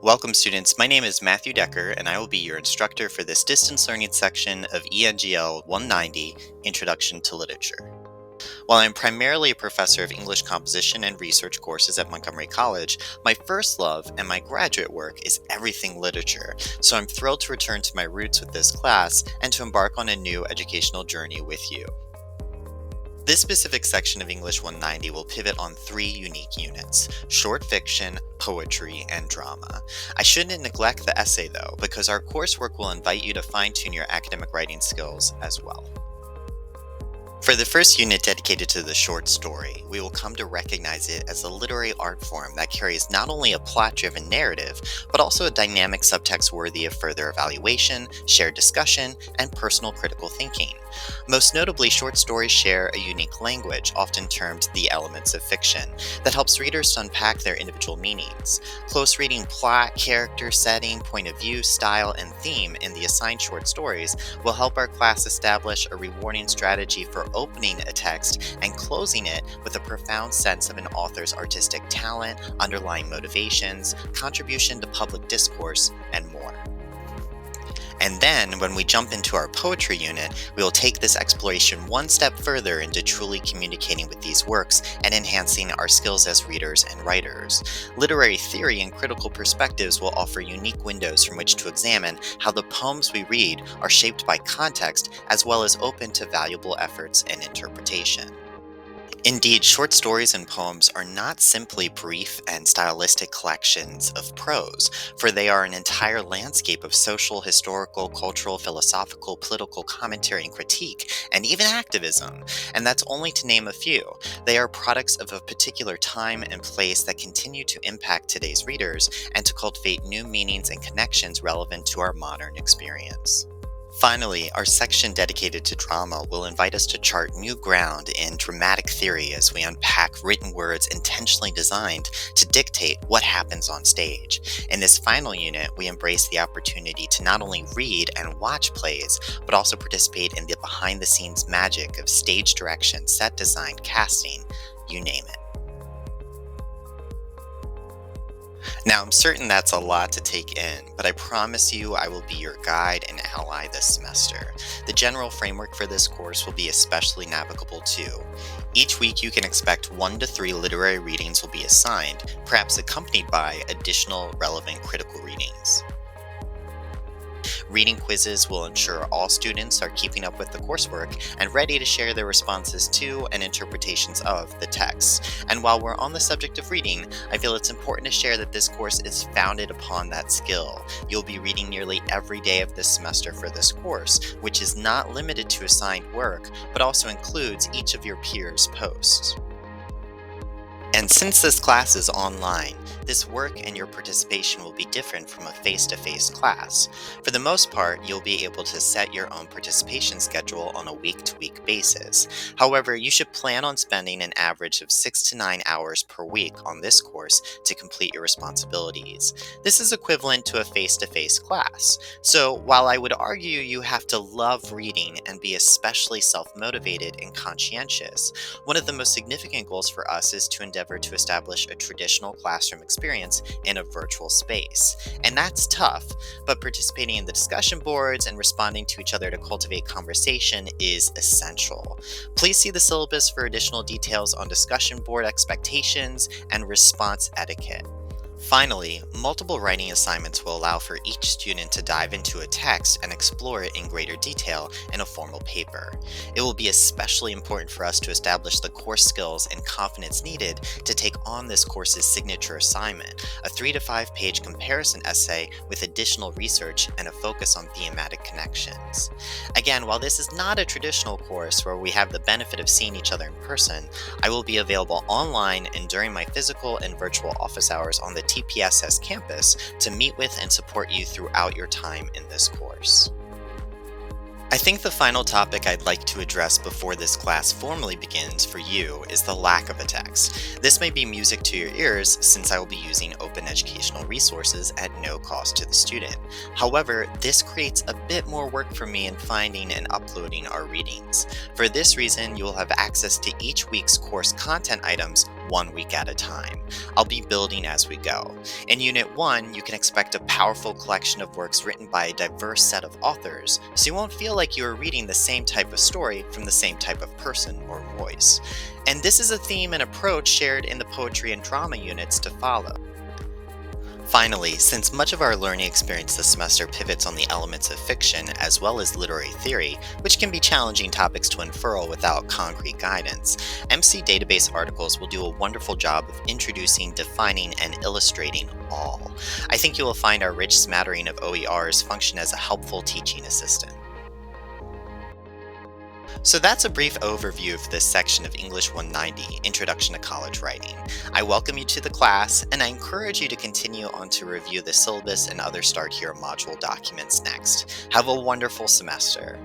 Welcome students, my name is Matthew Decker and I will be your instructor for this distance learning section of ENGL 190, Introduction to Literature. While I'm primarily a professor of English composition and research courses at Montgomery College, my first love and my graduate work is everything literature, so I'm thrilled to return to my roots with this class and to embark on a new educational journey with you. This specific section of English 190 will pivot on three unique units: short fiction, poetry, and drama. I shouldn't neglect the essay though, because our coursework will invite you to fine-tune your academic writing skills as well. For the first unit dedicated to the short story, we will come to recognize it as a literary art form that carries not only a plot-driven narrative, but also a dynamic subtext worthy of further evaluation, shared discussion, and personal critical thinking. Most notably, short stories share a unique language, often termed the elements of fiction, that helps readers to unpack their individual meanings. Close reading plot, character, setting, point of view, style, and theme in the assigned short stories will help our class establish a rewarding strategy for opening a text and closing it with a profound sense of an author's artistic talent, underlying motivations, contribution to public discourse, and more. And then, when we jump into our poetry unit, we will take this exploration one step further into truly communicating with these works and enhancing our skills as readers and writers. Literary theory and critical perspectives will offer unique windows from which to examine how the poems we read are shaped by context, as well as open to valuable efforts in interpretation. Indeed, short stories and poems are not simply brief and stylistic collections of prose, for they are an entire landscape of social, historical, cultural, philosophical, political commentary and critique, and even activism. And that's only to name a few. They are products of a particular time and place that continue to impact today's readers and to cultivate new meanings and connections relevant to our modern experience. Finally, our section dedicated to drama will invite us to chart new ground in dramatic theory as we unpack written words intentionally designed to dictate what happens on stage. In this final unit, we embrace the opportunity to not only read and watch plays, but also participate in the behind-the-scenes magic of stage direction, set design, casting, you name it. Now, I'm certain that's a lot to take in, but I promise you I will be your guide and ally this semester. The general framework for this course will be especially navigable too. Each week you can expect 1 to 3 literary readings will be assigned, perhaps accompanied by additional relevant critical readings. Reading quizzes will ensure all students are keeping up with the coursework and ready to share their responses to and interpretations of the text. And while we're on the subject of reading, I feel it's important to share that this course is founded upon that skill. You'll be reading nearly every day of this semester for this course, which is not limited to assigned work, but also includes each of your peers' posts. And since this class is online, this work and your participation will be different from a face-to-face class. For the most part, you'll be able to set your own participation schedule on a week-to-week basis. However, you should plan on spending an average of 6 to 9 hours per week on this course to complete your responsibilities. This is equivalent to a face-to-face class. So while I would argue you have to love reading and be especially self-motivated and conscientious, one of the most significant goals for us is to endeavor to establish a traditional classroom experience in a virtual space. And that's tough, but participating in the discussion boards and responding to each other to cultivate conversation is essential. Please see the syllabus for additional details on discussion board expectations and response etiquette. Finally, multiple writing assignments will allow for each student to dive into a text and explore it in greater detail in a formal paper. It will be especially important for us to establish the core skills and confidence needed to take on this course's signature assignment, a 3 to 5 page comparison essay with additional research and a focus on thematic connections. Again, while this is not a traditional course where we have the benefit of seeing each other in person, I will be available online and during my physical and virtual office hours on the TPSS campus to meet with and support you throughout your time in this course. I think the final topic I'd like to address before this class formally begins for you is the lack of a text. This may be music to your ears since I will be using open educational resources at no cost to the student. However, this creates a bit more work for me in finding and uploading our readings. For this reason, you will have access to each week's course content items one week at a time. I'll be building as we go. In Unit 1, you can expect a powerful collection of works written by a diverse set of authors, so you won't feel like you are reading the same type of story from the same type of person or voice. And this is a theme and approach shared in the poetry and drama units to follow. Finally, since much of our learning experience this semester pivots on the elements of fiction as well as literary theory, which can be challenging topics to unfurl without concrete guidance, MC database articles will do a wonderful job of introducing, defining, and illustrating all. I think you will find our rich smattering of OERs function as a helpful teaching assistant. So that's a brief overview of this section of English 190, Introduction to College Writing. I welcome you to the class, and I encourage you to continue on to review the syllabus and other Start Here module documents next. Have a wonderful semester.